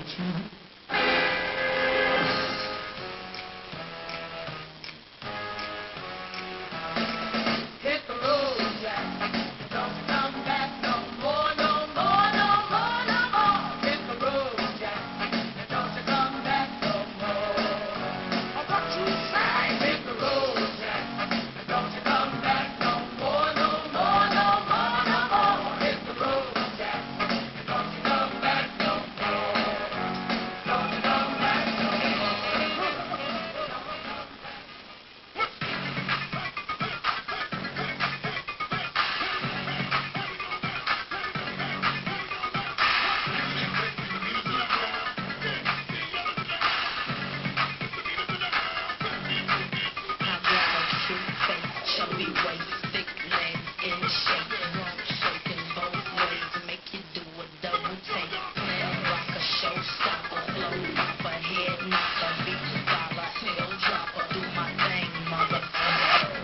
Hit the road, Jack. Don't you come back no more, no more, no more, no more. Hit the road, Jack. Don't you come back no more. What you say? Hit the road, Jack. Don't you come back no more, no more, no more, no more. Hit the road, Jack. Don't you come back no more. Don't you come back no more. Chubby waist, thick legs, in shape, rump shaking both ways, make you do a double take. Slam rocker, showstopper, flow popper, head knocker, beat scholar, hill dropper, do my thing, motherfucker.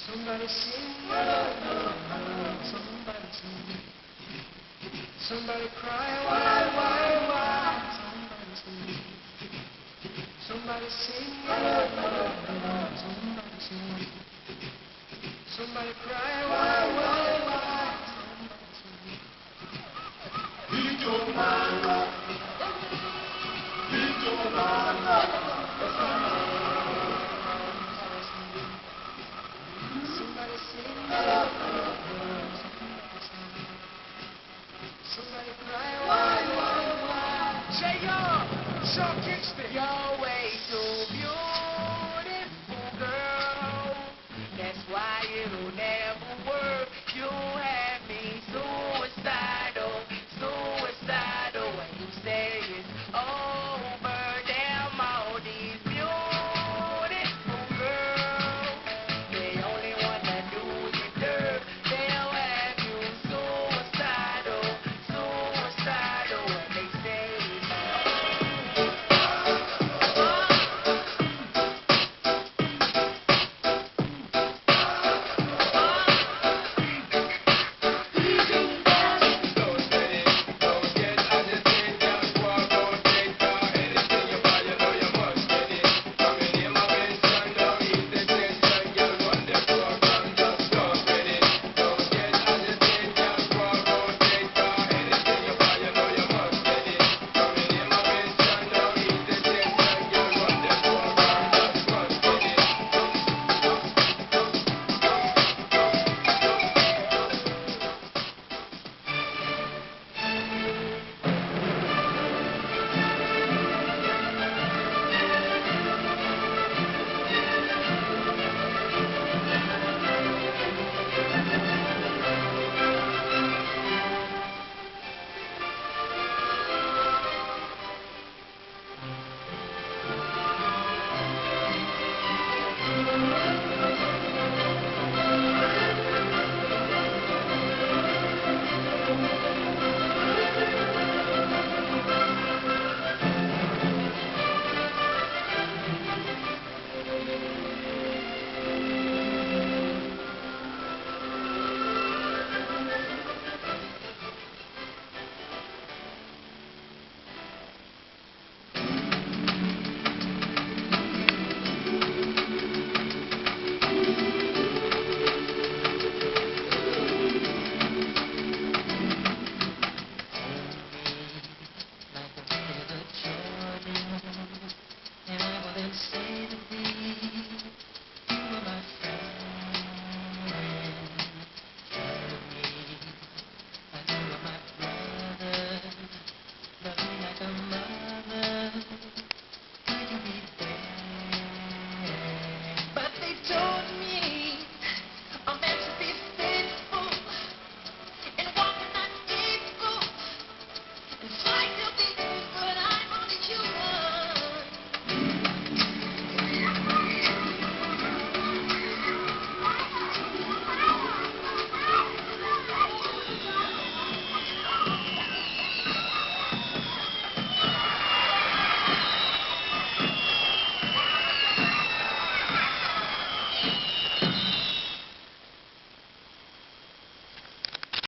Somebody sing, somebody sing, somebody cry, why, somebody sing, somebody sing, somebody sing, somebody cry, why, somebody sing. Beat your mama, beat your mama. Somebody cry, why? Say yo, Shaw Kingston.